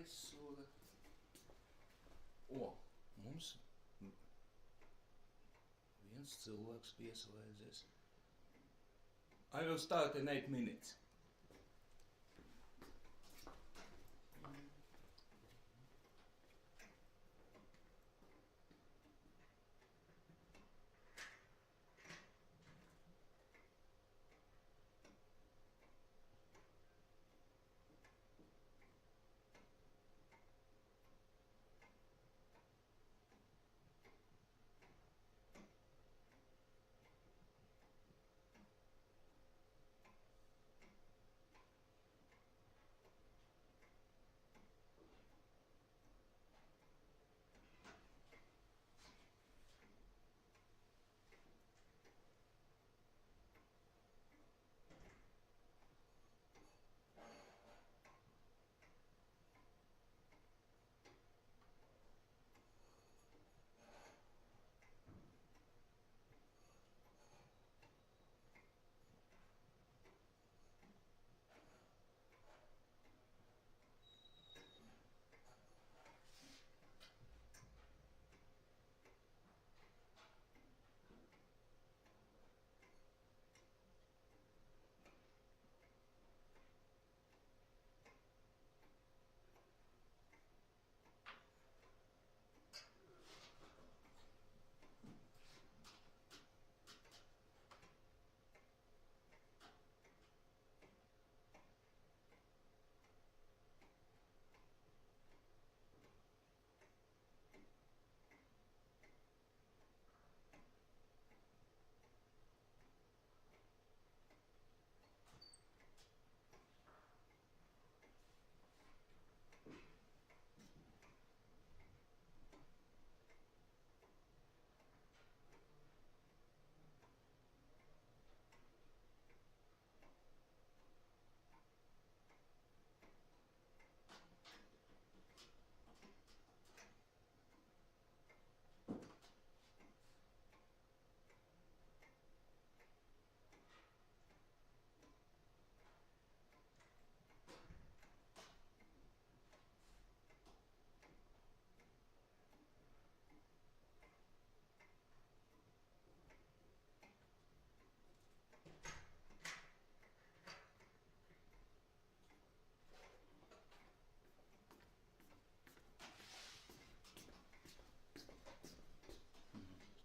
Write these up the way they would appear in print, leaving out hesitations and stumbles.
aizsūda. O, mums viens cilvēks pieslēdzies. I will start in 8 minutes.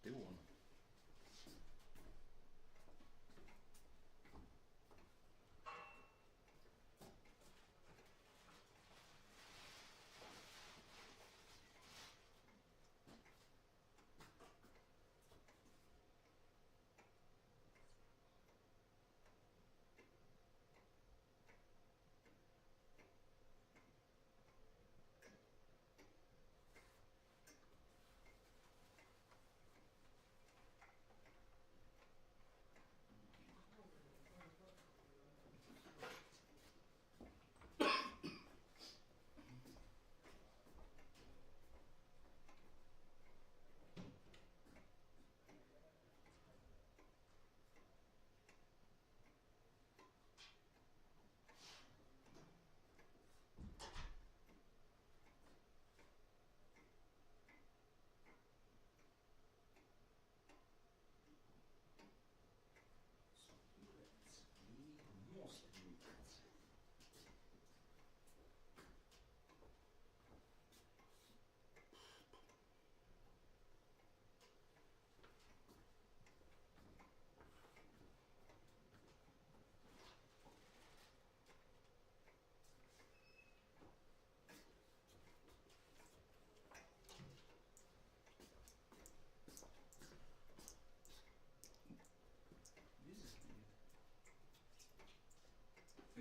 Still on.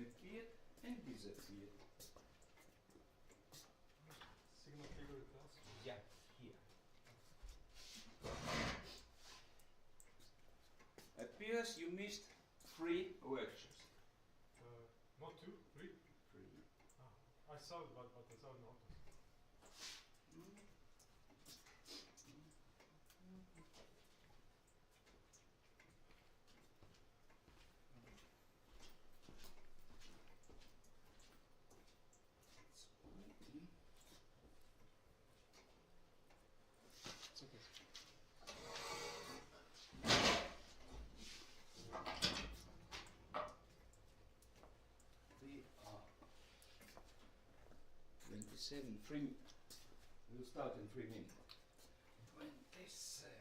Appeared and disappeared. Signal figure class? Yeah, here. Appears you missed 3 lectures. Not 2, 3? 3. I saw it, but I saw it not. It's 27, we'll start in 3 minutes. 27.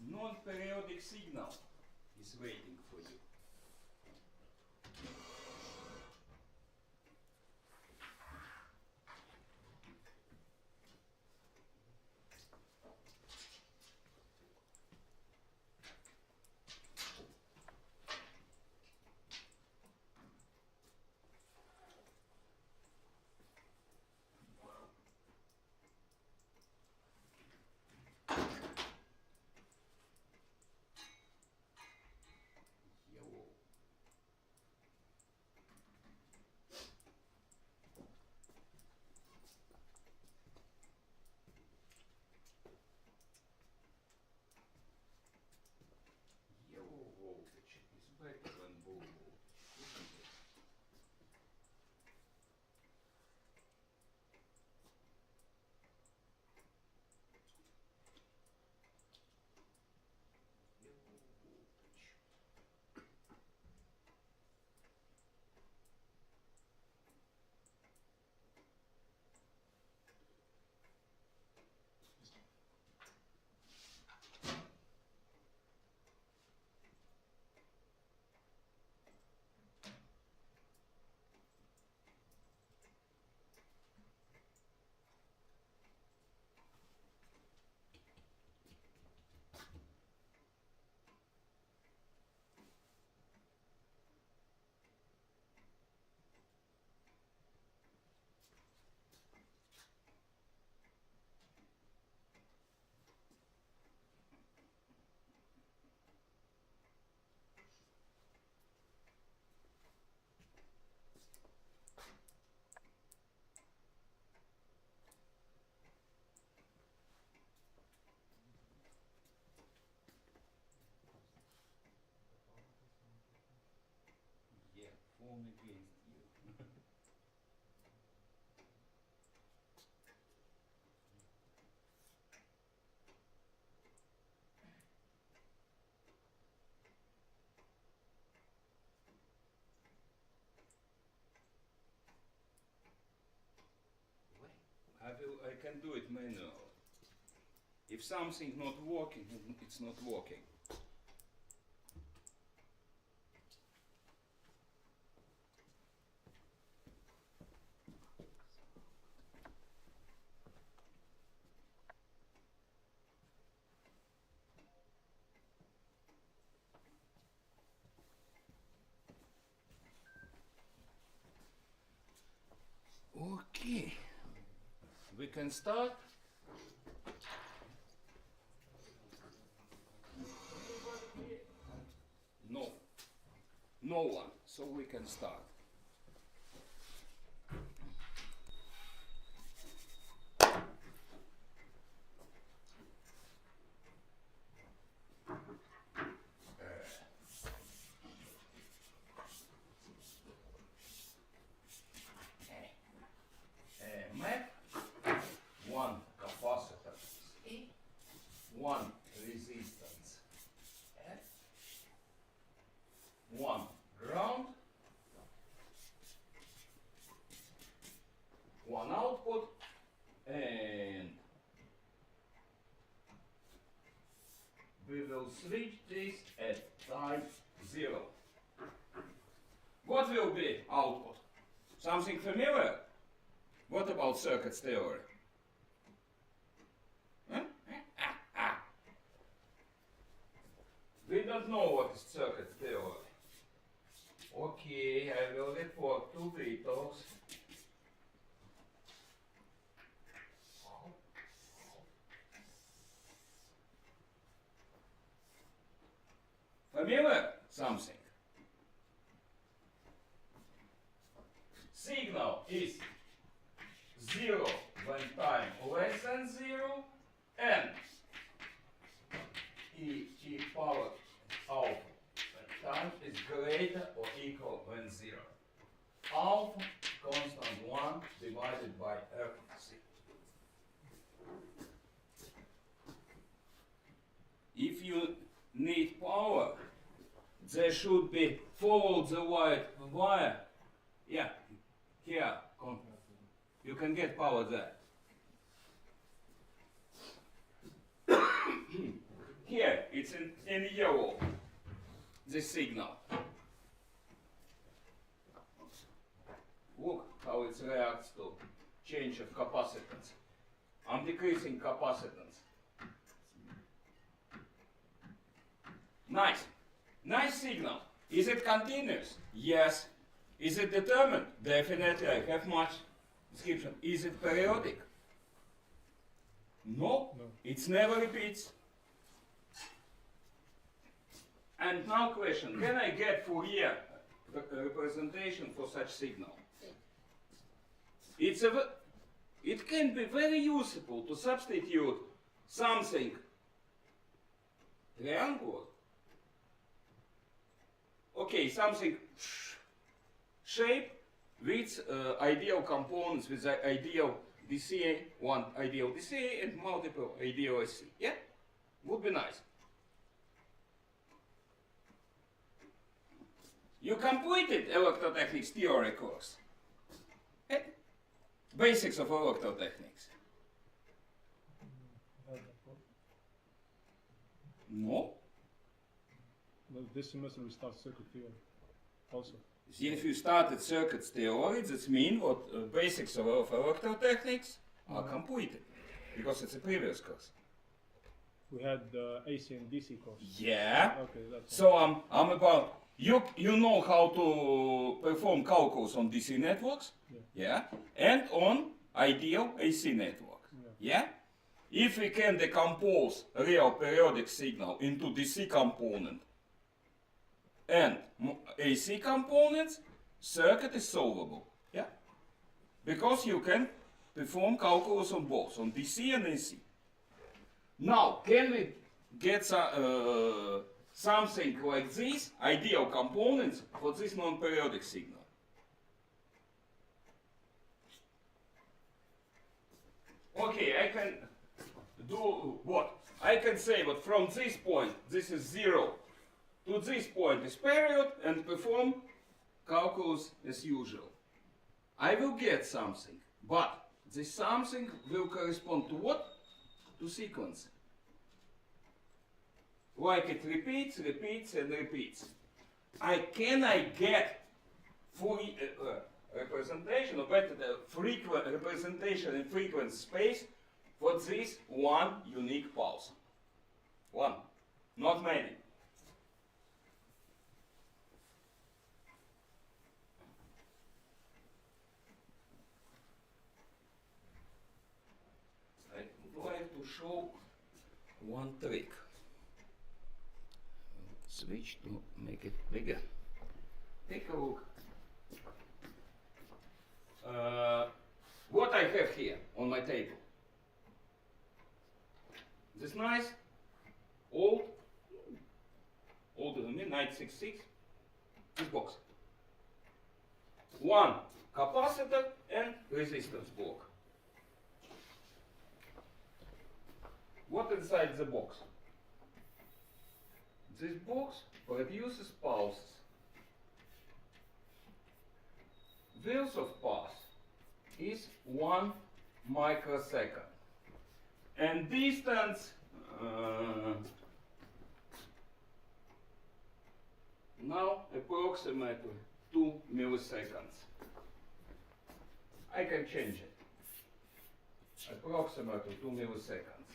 Non-periodic signal is waiting for you. Yellow voltage is better than blue voltage, isn't it? Yellow voltage. Yeah, phone against you. I can do it manually. If something not working, it's not working. Okay, we can start. No, no one, so we can start. Map, one capacitor E, one resistance F, one ground, one output, and we will switch this at time 0. What will be output? Something familiar? What about circuits theory? Huh? We don't know what is circuit theory. Okay, I will report to Vitos. Familiar? Something. Signal is 0 when time less than 0 and e power alpha when time is greater or equal than 0. Alpha constant 1 divided by fc. If you need power, there should be follow the white wire. Yeah, here. You can get power there. Here, it's in yellow, the signal. Look how it reacts to change of capacitance. I'm decreasing capacitance. Nice. Nice signal. Is it continuous? Yes. Is it determined? Definitely. I have much description. Is it periodic? No. It never repeats. And now question, can I get Fourier representation for such signal? It can be very useful to substitute something triangular. Okay, something shape with ideal components, with the ideal DC, one ideal DC and multiple ideal SC. Yeah? Would be nice. You completed electrotechnics theory course. Eh? Basics of electrotechnics. No? No, this semester we start circuit theory also. If you started circuits theory, that means what basics of electrotechnics are completed, because it's a previous course. We had AC and DC course. Yeah. Okay, that's so I'm about you know how to perform calculus on DC networks, yeah, and on ideal AC networks, yeah. If we can decompose real periodic signal into DC component and AC components, circuit is solvable, yeah, because you can perform calculus on both, on DC and AC. Now, can we get something like this, ideal components for this non-periodic signal? Okay, I can do what? I can say that from this point, this is 0, to this point is period, and perform calculus as usual. I will get something, but this something will correspond to what? To sequence. Like it repeats, repeats, and repeats. Can I get full representation, or better, the frequent representation in frequency space for this one unique pulse? One, not many. I would like to show one trick. Switch to make it bigger. Take a look. What I have here on my table. This nice, older than me, 966, this box. One capacitor and resistance block. What inside the box? This box produces pulses. Width of pulse is 1 microsecond. And distance, now approximately 2 milliseconds. I can change it. Approximately 2 milliseconds.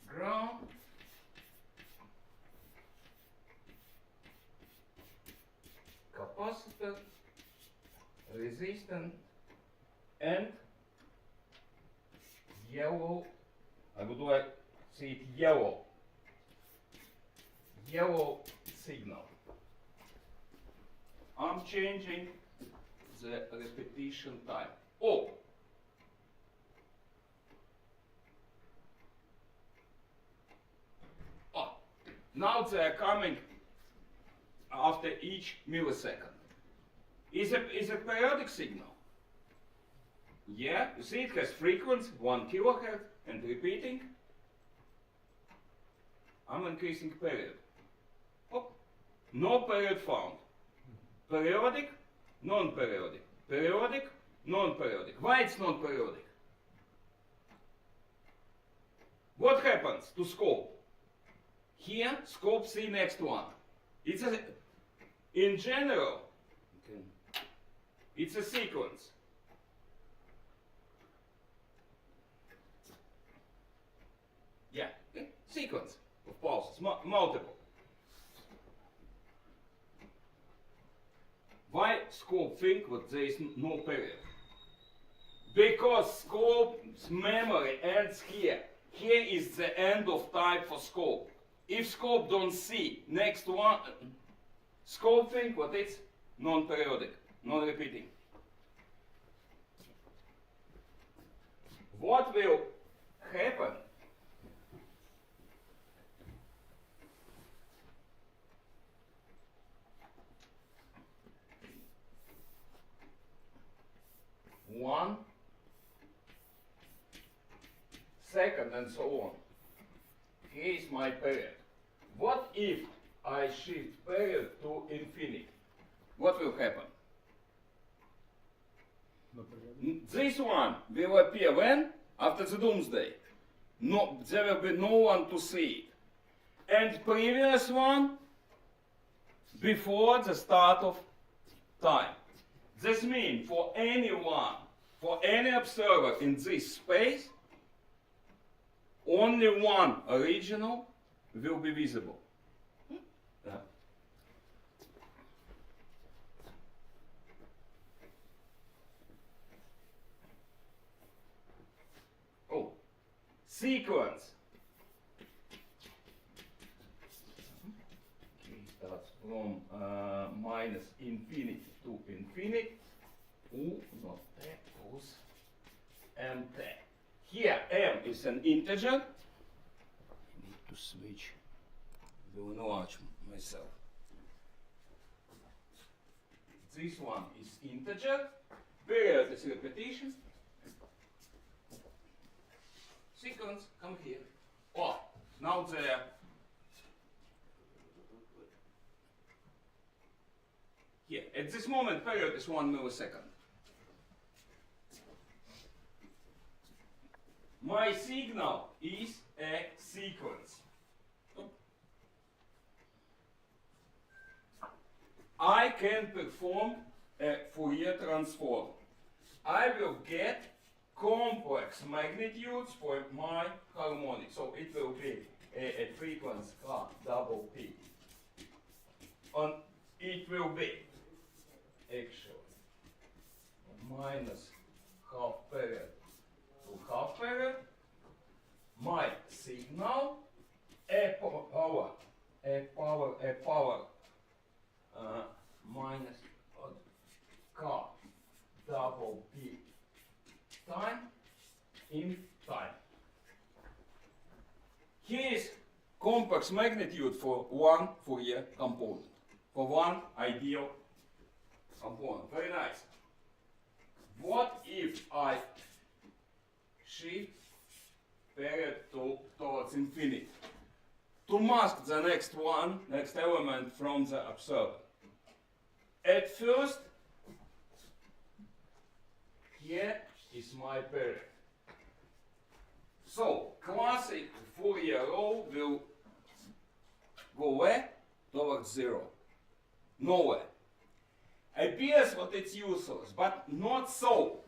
Ground. Capacitor, resistant, and yellow. I would like to see it yellow. Yellow signal. I'm changing the repetition time. Oh! Oh! Now they are coming after each millisecond. Is a periodic signal. Yeah, you see it has frequency 1 kilohertz and repeating. I'm increasing period. Oh, no period found. Periodic, non-periodic. Periodic, non-periodic. Why it's non-periodic? What happens to scope? Here, scope see next one. It's a, in general, it's a sequence. Yeah, sequence of pulses, multiple. Why scope think that there is no period? Because scope's memory ends here. Here is the end of time for scope. If scope don't see next one, scope think what it's non-periodic, non-repeating. What will happen? One second and so on. Here is my period. What if I shift period to infinity? What will happen? No period. This one will appear when? After the doomsday. No, there will be no one to see it. And previous one before the start of time. This means for anyone, for any observer in this space, only one original will be visible. Yeah. Oh, sequence. Okay, starts from minus infinity to infinity. Not T, plus MT. Here M is an integer. I need to switch. Will enlarge myself. This one is integer. Period is repetition. Sequence, come here. Oh, now there. Here, at this moment, period is 1 millisecond. My signal is a sequence. I can perform a Fourier transform. I will get complex magnitudes for my harmonic. So it will be a frequency double P. And it will be actually minus half period to half period. My signal a power minus k double P time in time. Here is complex magnitude for one Fourier component, for one ideal component. Very nice. What if I shift period towards infinity to mask the next element from the observer? At first, here is my period. So, classic Fourier law will go where? Towards zero. Nowhere. Appears that it's useless, but not so.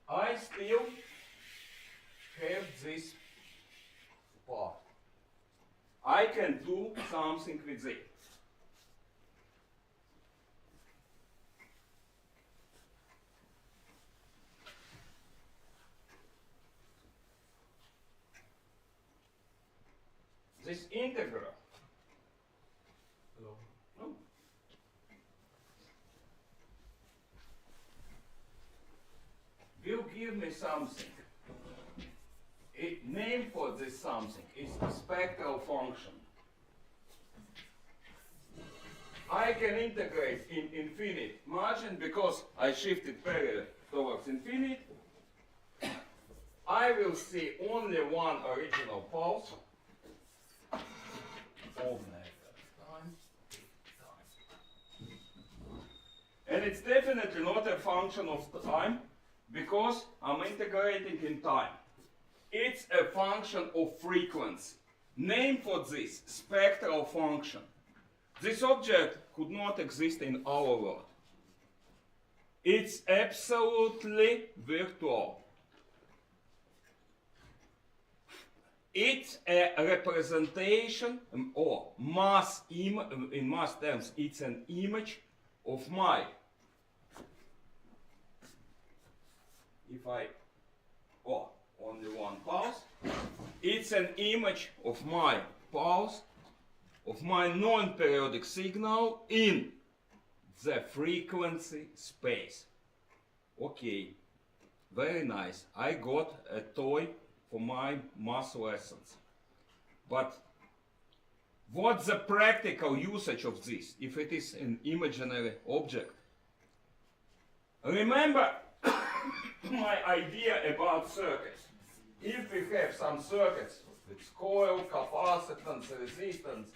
I still have this part. I can do something with it. This integral give me something. A name for this something is a spectral function. I can integrate in infinite margin because I shifted parallel towards infinite. I will see only one original pulse of time. And it's definitely not a function of time because I'm integrating in time. It's a function of frequency. Name for this, spectral function. This object could not exist in our world. It's absolutely virtual. It's a representation or mass in mass terms, it's an image of my. If I only one pulse, it's an image of my pulse, of my non-periodic signal in the frequency space. Okay, very nice. I got a toy for my math lessons. But what's the practical usage of this if it is an imaginary object? Remember my idea about circuits. If we have some circuits with coil, capacitance, resistance,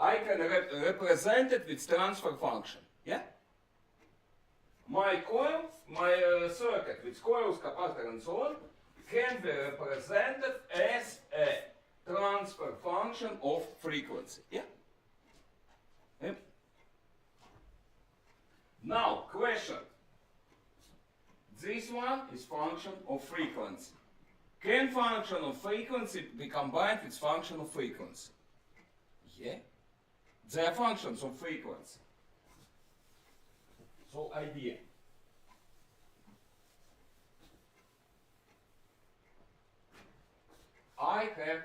I can represent it with transfer function. Yeah? My coil, my circuit with coils, capacitor, and so on can be represented as a transfer function of frequency. Yeah? Yeah? Now, question. This one is function of frequency. Can function of frequency be combined with function of frequency? Yeah. They are functions of frequency. So idea. I have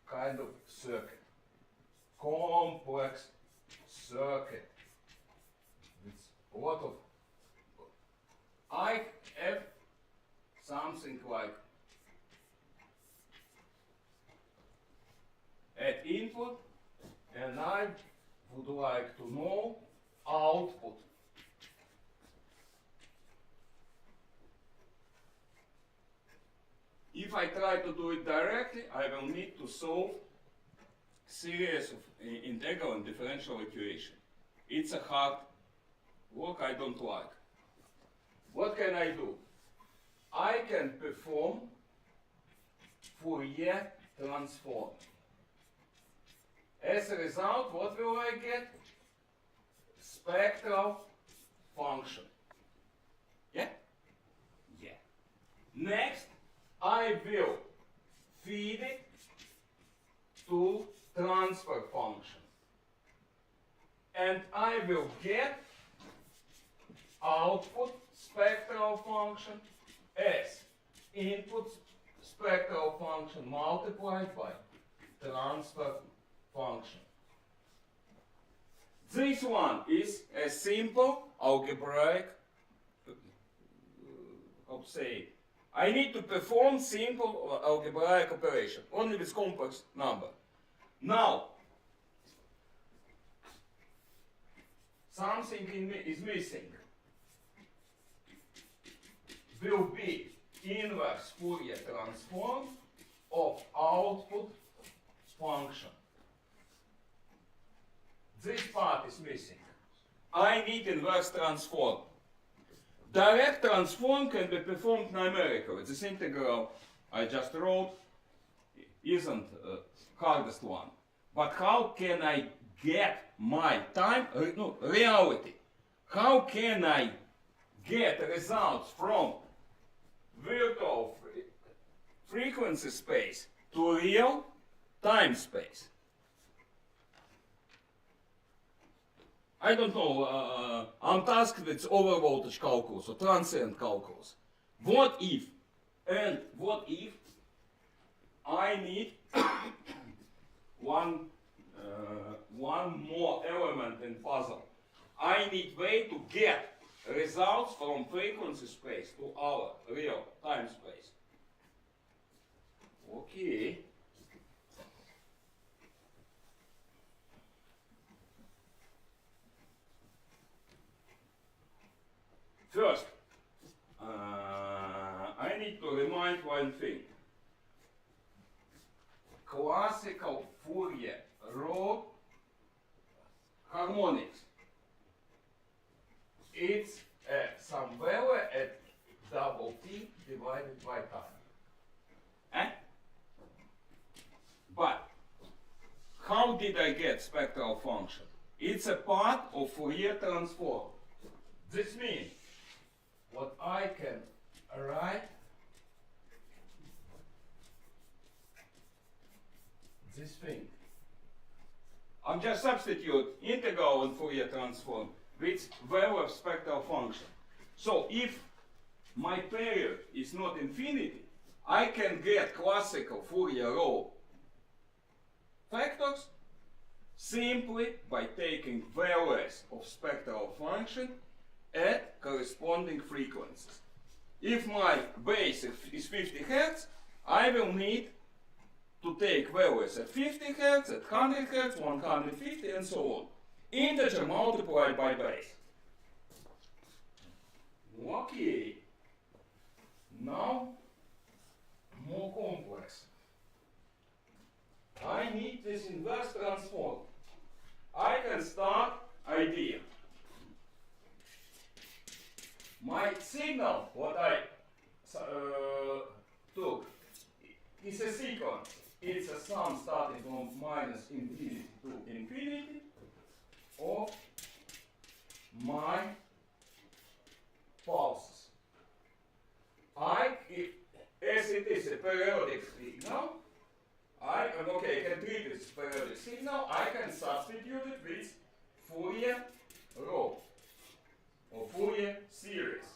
kind of circuit, complex circuit with a lot of. I have something like at input, and I would like to know output. If I try to do it directly, I will need to solve series of integral and differential equation. It's a hard work I don't like. What can I do? I can perform Fourier transform. As a result, what will I get? Spectral function. Yeah? Yeah. Next, I will feed it to transfer function. And I will get output spectral function as input spectral function multiplied by transfer function. This one is a simple algebraic, how to say, I need to perform simple algebraic operation, only with complex number. Now, something is missing. Will be inverse Fourier transform of output function. This part is missing. I need inverse transform. Direct transform can be performed numerically. This integral I just wrote isn't the hardest one. But how can I get my time, reality? How can I get results from virtual frequency space to real time space? I don't know, I'm tasked with overvoltage calculus or transient calculus. What if I need one more element in puzzle? I need way to get results from frequency space to our real time space. Okay. First, I need to remind one thing. Classical Fourier law harmonics. It's some value at double P divided by time. Eh? But how did I get spectral function? It's a part of Fourier transform. This means what I can write this thing. I'm just substitute integral and Fourier transform with value of spectral function. So if my period is not infinity, I can get classical Fourier law factors simply by taking values of spectral function at corresponding frequencies. If my base is 50 Hz, I will need to take values at 50 Hz, at 100 Hz, 150, and so on. Integer multiplied by base. Okay. Now, more complex. I need this inverse transform. I can start idea. My signal, what I took, is a sequence. It's a sum starting from minus infinity to infinity of my pulses. As it is a periodic signal, I can treat this periodic signal, I can substitute it with Fourier law or Fourier series.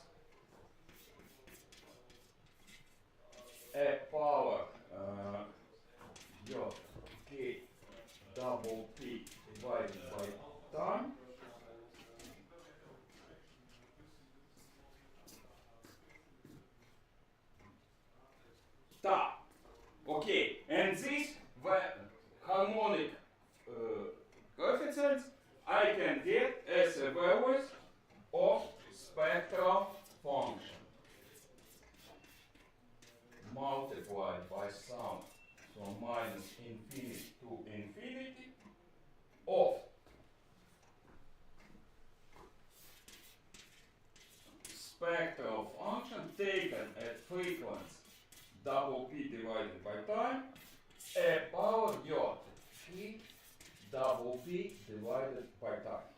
A power k double P divided by time Okay, and these harmonic coefficients I can get as a values of spectral function multiplied by sum from minus infinity to infinity of spectral function taken at frequency double P divided by time, a power yacht P double P divided by time.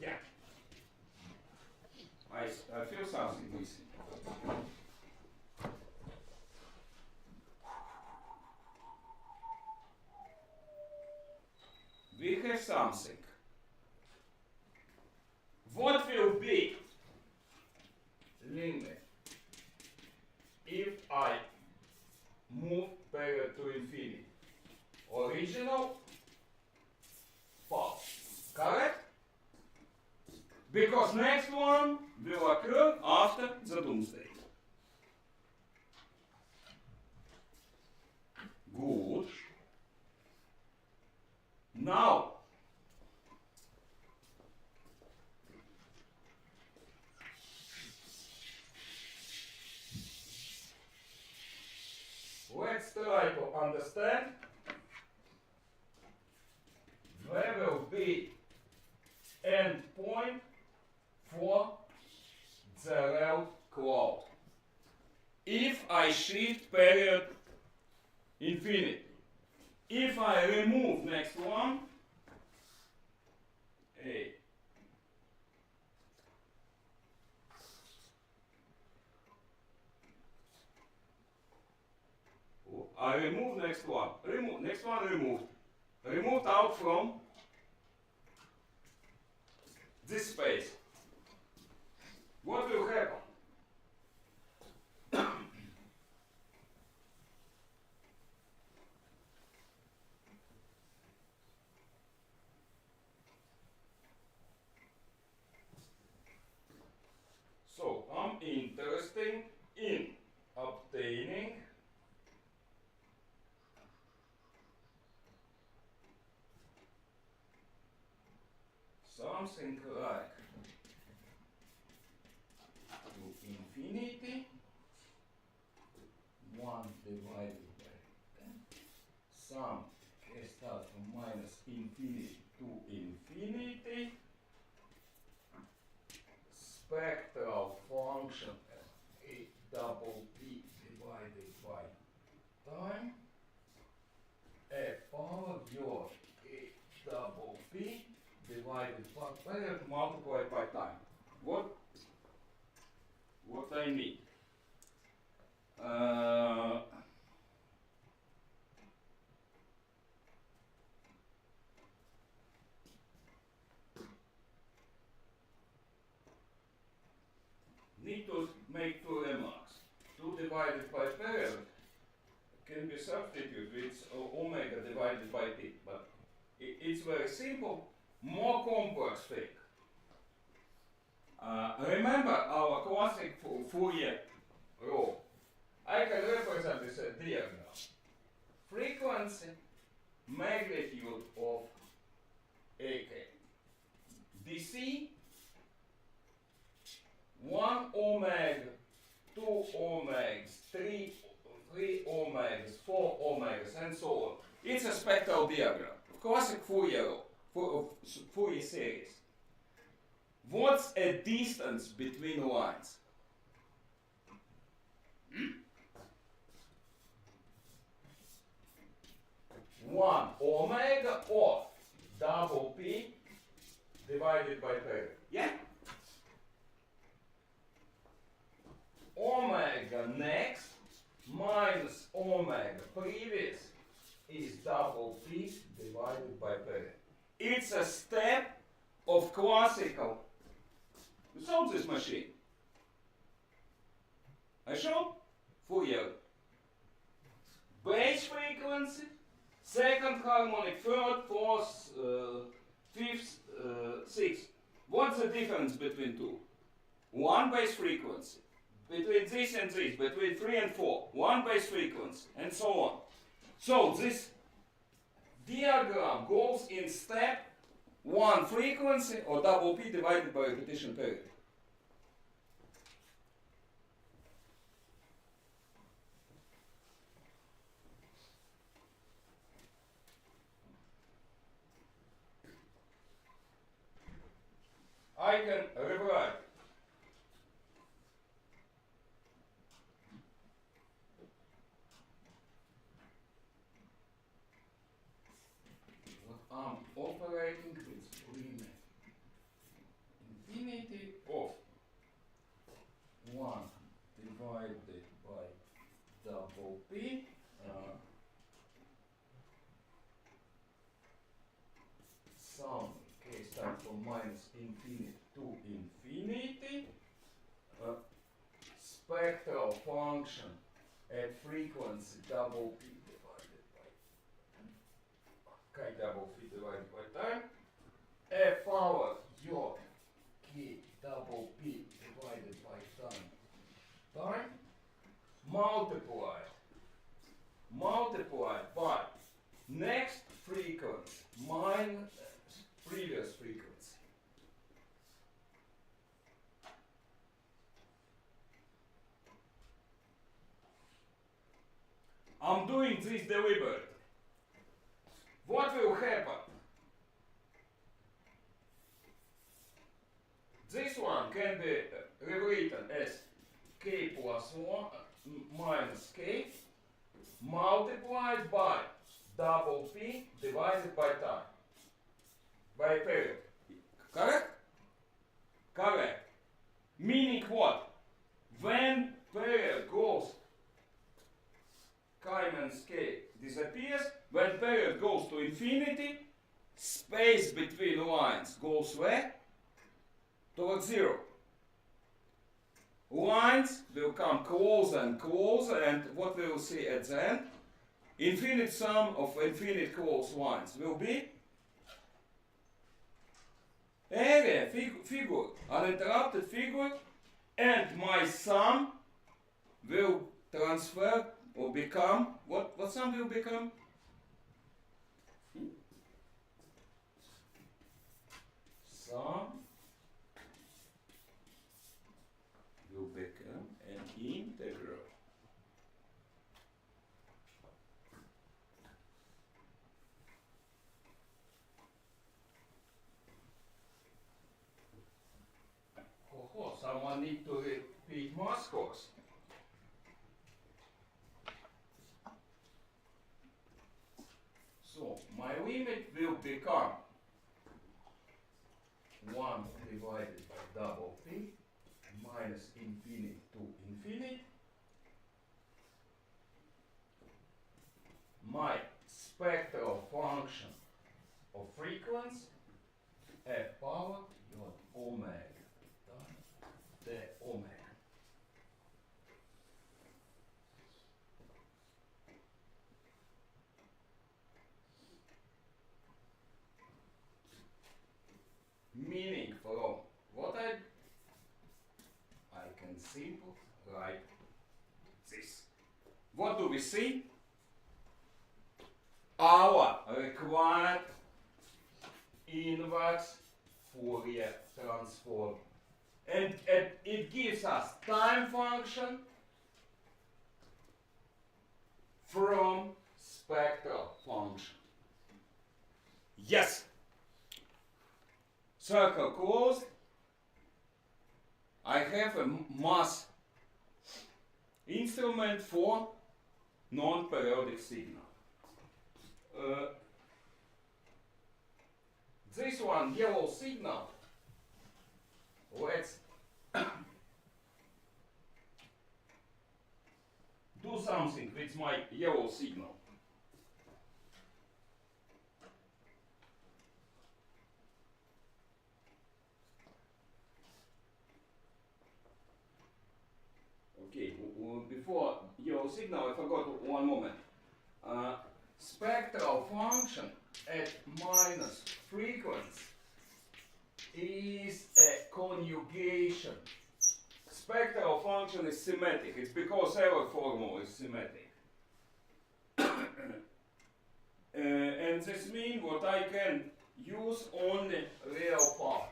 Yeah. I feel something missing. We have something. What will be limit if I move period to infinity? Original pulse, correct? Because next one will occur after the doomsday. Good. Now, let's try to understand where will be end point for the real cloud. If I shift period infinity, if I remove next one, A. I remove next one. Next one removed. Removed out from this space. What will happen? something like to infinity 1 divided by 10 sum k starts from minus infinity to infinity spectral function a double p divided by time a power your a double p divided by period multiplied by time. What I need? Need to make two remarks. 2 divided by period can be substituted with omega divided by p, but it's very simple, more complex thing. Remember our classic Fourier rule. I can represent this diagram. Frequency, magnitude of AK. DC, 1 omega, 2 omegas, 3 omegas, 4 omegas, and so on. It's a spectral diagram. Classic Fourier Fourier series. What's a distance between lines? One omega of double p divided by period. Yeah? Omega next minus omega previous is double p divided by period. It's a step of classical. You saw this machine? I showed Fourier. Base frequency, second harmonic, third, fourth, fifth, sixth. What's the difference between two? One base frequency. Between this and this, between 3 and 4, one base frequency, and so on. So this diagram goes in step 1 frequency or double p divided by repetition period. I can rewrite I'm operating with limit infinity of 1 divided by double p sum k starts from minus infinity to infinity spectral function at frequency double p divided by k double p divided by time a power your k double p divided by time multiplied by next frequency minus previous frequency. I'm doing this deliberately. What will happen? This one can be rewritten as k plus 1 minus k multiplied by double p divided by time. By period. Correct? Correct. Meaning what? When period goes, Kaiman's k disappears. When period goes to infinity, space between lines goes where? Towards 0. Lines will come closer and closer, and what we will see at the end? Infinite sum of infinite close lines will be area, figure, uninterrupted figure, and my sum will transfer or become, what sum will become? sum will become an integral. Oh, someone need to repeat math course. So my limit will become 1 divided by double p minus infinity to infinity. My spectral function of frequency f power dot omega times the omega. Meaning from what I can simple write this. What do we see? Our required inverse Fourier transform. And it gives us time function from spectral function. Yes. Circle closed. I have a mass instrument for non-periodic signal. This one, yellow signal, let's do something with my yellow signal. Okay, before yellow signal, I forgot one moment. Spectral function at minus frequency is a conjugation. Spectral function is symmetric. It's because our formula is symmetric. And this means what I can use only real part.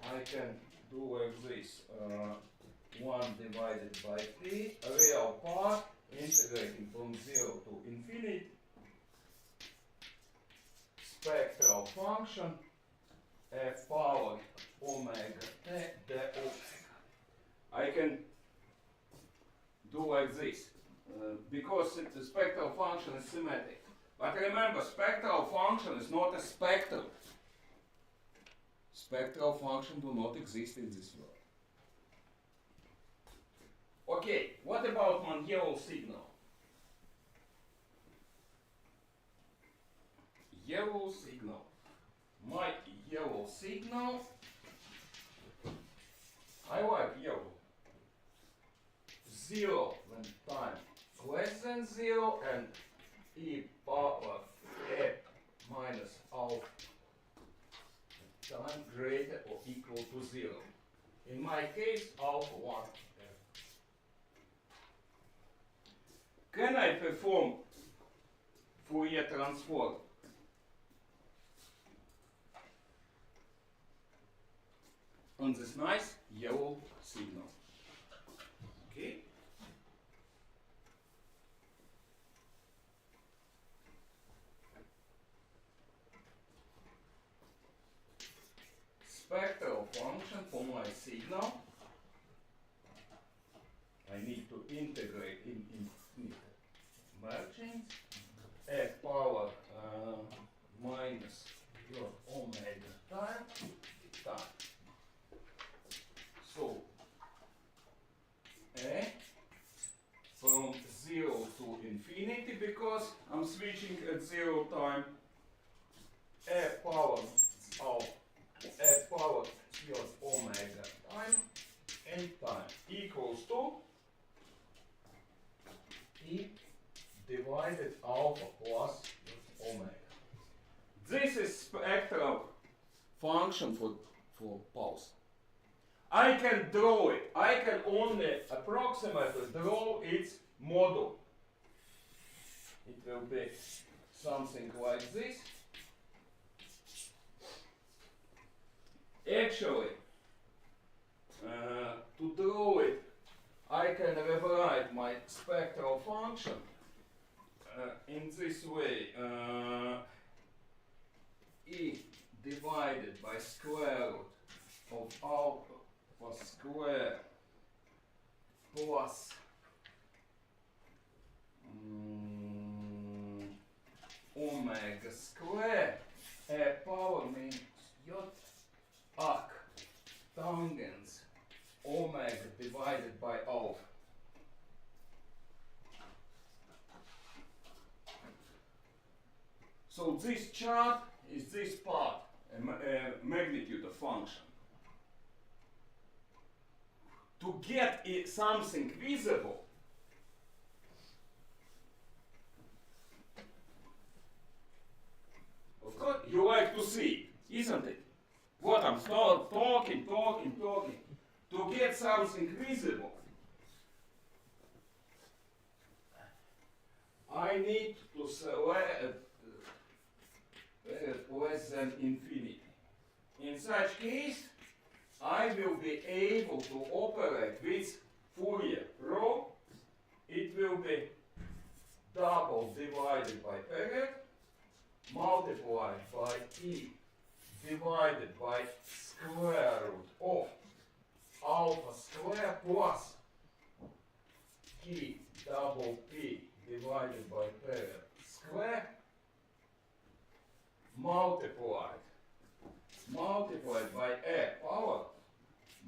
I can do like this. 1 divided by p, real part, integrating from 0 to infinity. Spectral function f power omega t the omega. I can do like this because the spectral function is symmetric. But remember, spectral function is not a spectrum. Spectral function do not exist in this world. Okay, what about my yellow signal? Yellow signal. My yellow signal, I like yellow. 0 when time less than 0 and e power f minus alpha time greater or equal to 0. In my case, alpha 1. Can I perform Fourier transform? On this nice yellow signal. Okay? Spectral function for my signal. I need to integrate in infinite merging. F power minus your omega time. So, from 0 to infinity, because I'm switching at 0 time, f power of f power your omega time and time equals to e divided alpha plus omega. This is spectral function for pulse. I can draw it. I can only approximately draw its model. It will be something like this. function in this way. E divided by square root of alpha square plus omega square power minus j arc tangents omega divided by alpha. So this chart is this part, a magnitude of function. To get something visible, of course, you like to see, isn't it? What I'm talking. To get something visible, I need to select less than infinity. In such case, I will be able to operate with Fourier rho. It will be double divided by period multiplied by E divided by square root of alpha square plus K double P divided by period square multiplied by a power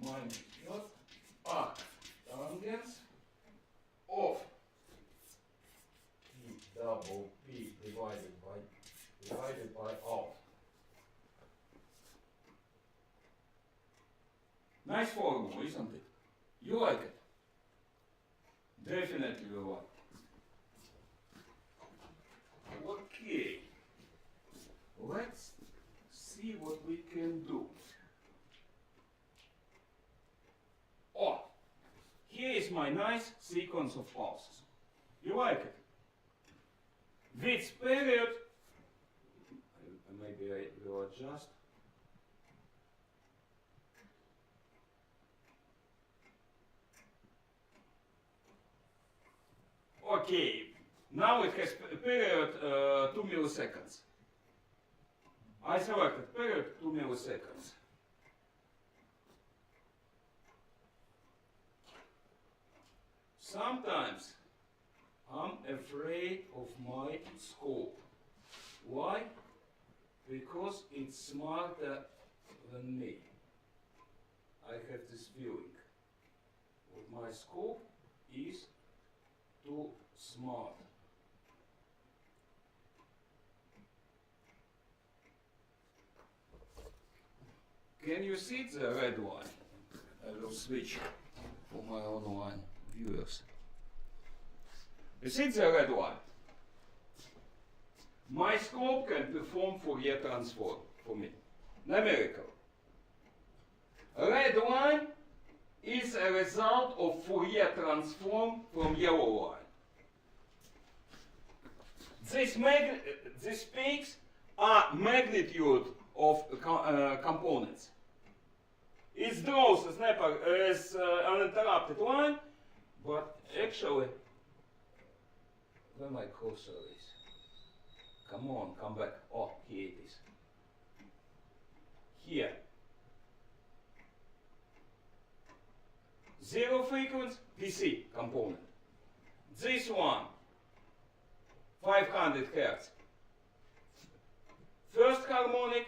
minus j arc tangents of P double P divided by alpha. Nice formula, isn't it? You like it? Definitely you like it. Okay. Let's see what we can do. Oh, here is my nice sequence of pulses. You like it? With period, maybe I will adjust. Okay, now it has period 2 milliseconds. I selected period 2 milliseconds. Sometimes I'm afraid of my scope. Why? Because it's smarter than me. I have this feeling that my scope is too smart. Can you see the red line? I will switch for my online viewers. You see the red line? My scope can perform Fourier transform for me. Numerical. Red line is a result of Fourier transform from yellow line. These peaks are magnitude of components. It draws as uninterrupted line, but actually, where my cursor is? Come on, come back. Oh, here it is. Here. Zero frequency, PC component. This one, 500 Hertz. First harmonic,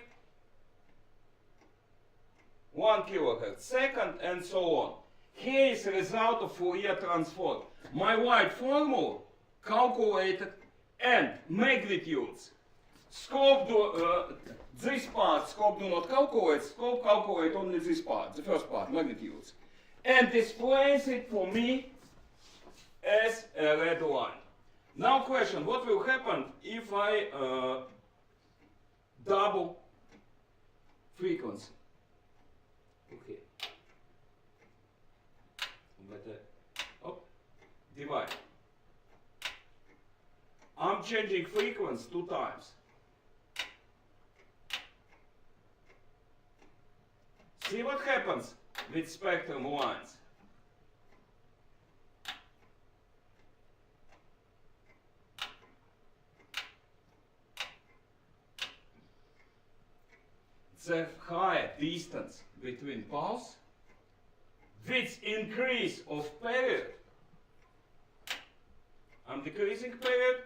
1 kilohertz, second, and so on. Here is the result of Fourier transform. My white formula calculated and magnitudes. Scope this part, scope do not calculate, scope calculate only this part, the first part, magnitudes. And displays it for me as a red line. Now question, what will happen if I double frequency? Okay. Divide. I'm changing frequency 2 times. See what happens with spectrum lines. the higher distance between pulse, with increase of period, and decreasing period,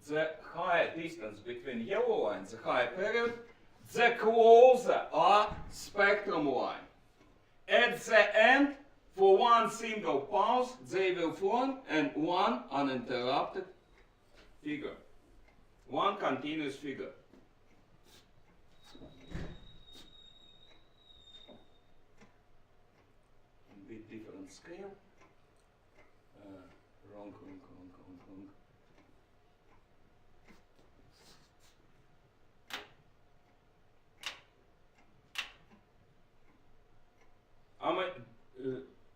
the higher distance between yellow lines, the higher period, the closer are spectrum line. At the end, for one single pulse, they will form and one uninterrupted figure. One continuous figure. A bit different scale. Wrong. I might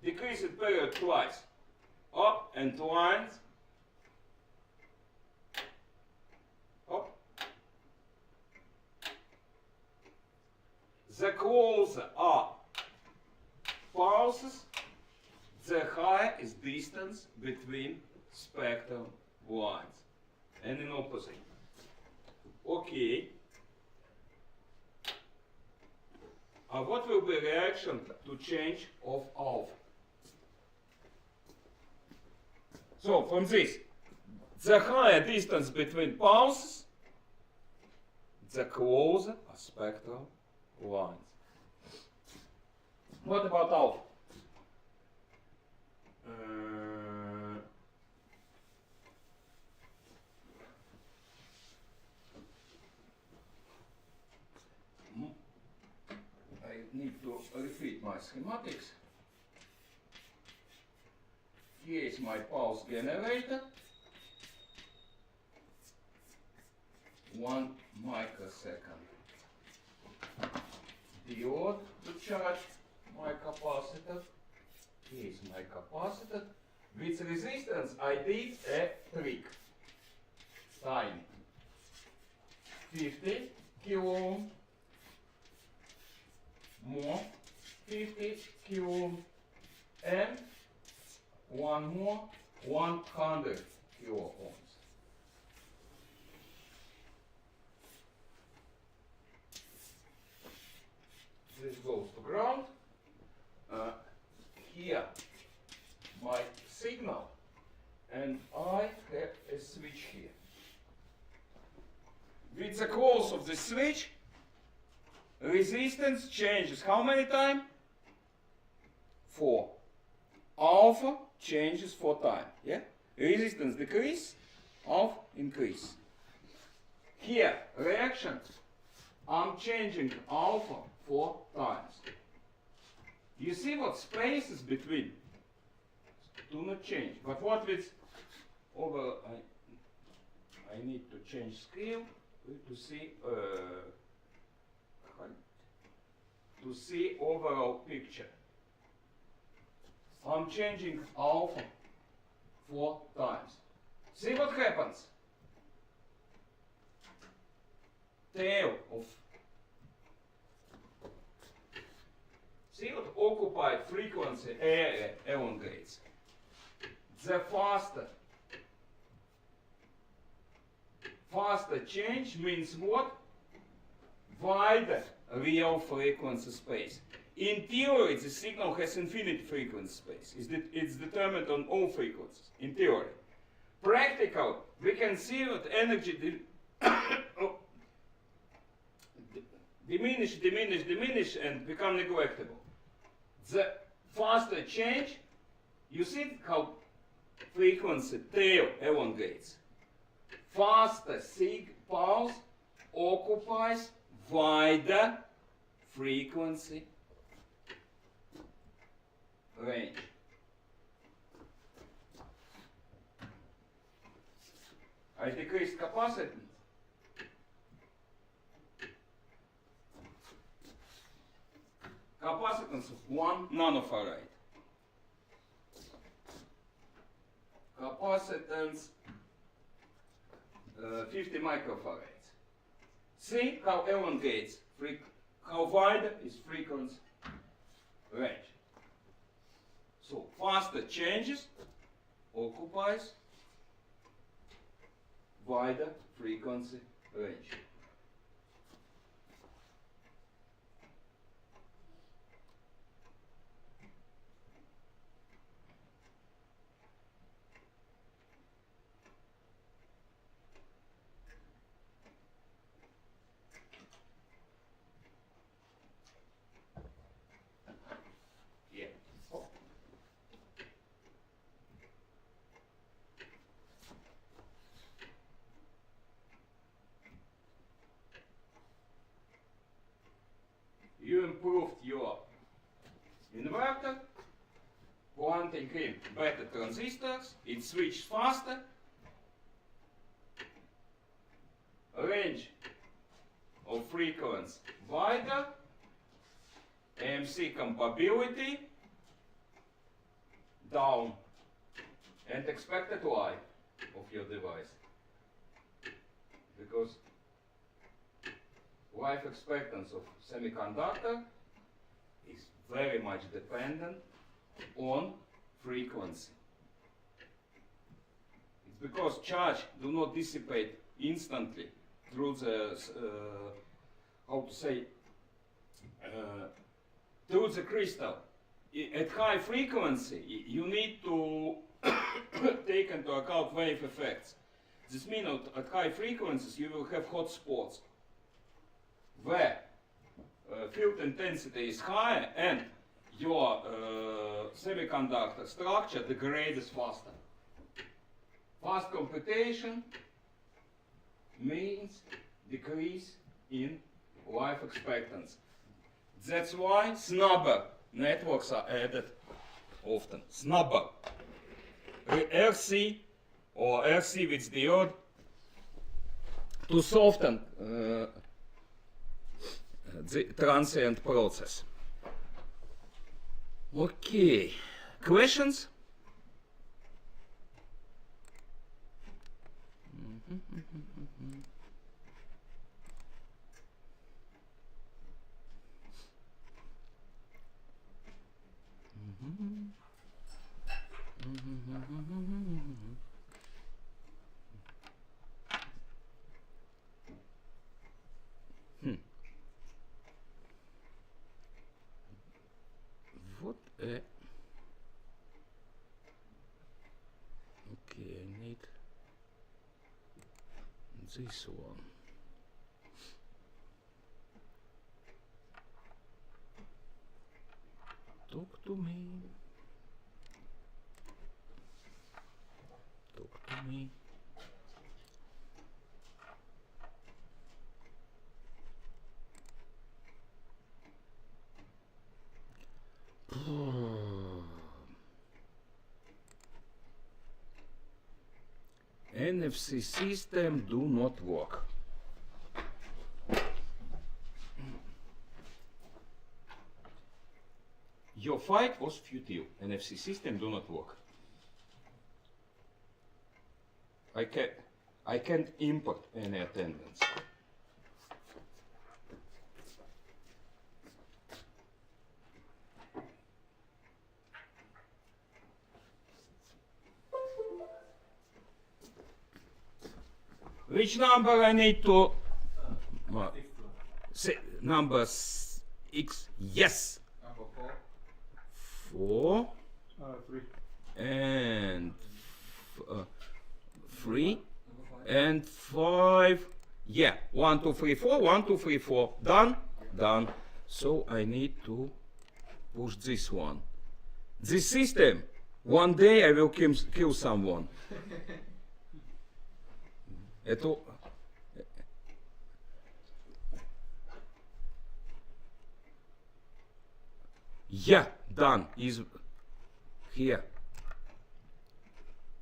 decrease the period twice. Up and lines. Up. The closer are pulses, the higher is distance between spectrum lines. And in opposite. Okay. What will be reaction to change of alpha? So from this, the higher distance between pulses, the closer are spectral lines. What about alpha? I need to repeat my schematics. Here is my pulse generator. 1 microsecond. Diode to charge my capacitor. Here is my capacitor. With resistance I did a trick. Tiny. 50 kilo ohm. More 50 kilo ohm and one more 100 kilo ohms. This goes to ground. Here my signal, and I have a switch here. With the close of the switch, resistance changes how many times? 4. Alpha changes 4 times. Yeah? Resistance decrease, alpha increase. Here, reaction, I'm changing alpha 4 times. You see what spaces between do not change. But what with over, I need to change scale to see overall picture. I'm changing alpha 4 times. See what happens? Tail of. See what occupied frequency area elongates. The faster change means what? Wider real frequency space. In theory, the signal has infinite frequency space. It's determined on all frequencies, in theory. Practical, we can see that energy diminish and become neglectable. The faster change, you see how frequency tail elongates. Faster pulse occupies wider frequency range. I decreased capacitance. Capacitance of 1 nanofarad. Capacitance 50 microfarads. See how elongates, how wide is frequency range. So faster changes occupies wider frequency range. Yeah. You improved your inverter, planting in better transistors, it switched faster, range of frequency wider, AMC compatibility down, and expected life of your device. Because life expectancy of semiconductor is very much dependent on frequency. It's because charge do not dissipate instantly through the through the crystal. At high frequency, you need to take into account wave effects. This means at high frequencies you will have hot spots where field intensity is higher and your semiconductor structure degrades faster. Fast computation means decrease in life expectancy. That's why snubber networks are added often. Snubber. RC or RC with diode to soften the transient process. Okay, questions? What a... Okay, I need this one. Talk to me. Talk to me. NFC system do not work. Your fight was futile. NFC system do not work. I can't import any attendance. Which number I need to? Say number X. Yes. Number 4. 3. And 3 and 5. Yeah, 1, 2, 3, 4. 1, 2, 3, 4. Done. Done. So I need to push this one. This system. One day I will kill someone. Это... Yeah, done. Is here.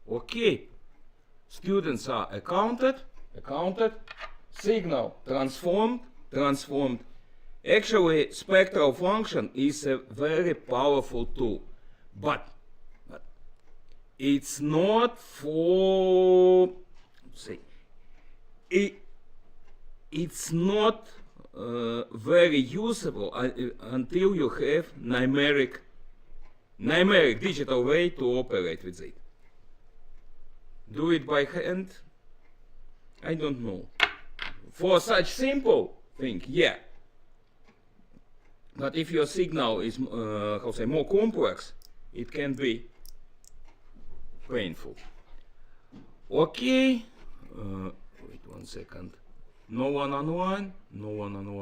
Okay. Students are accounted. Signal transformed. Actually, spectral function is a very powerful tool, but it's not for, say, it's not very usable until you have numeric digital way to operate with it. Do it by hand? I don't know. For such simple thing, yeah. But if your signal is, how say, more complex, it can be painful. Okay. Wait 1 second. No one online. No one online.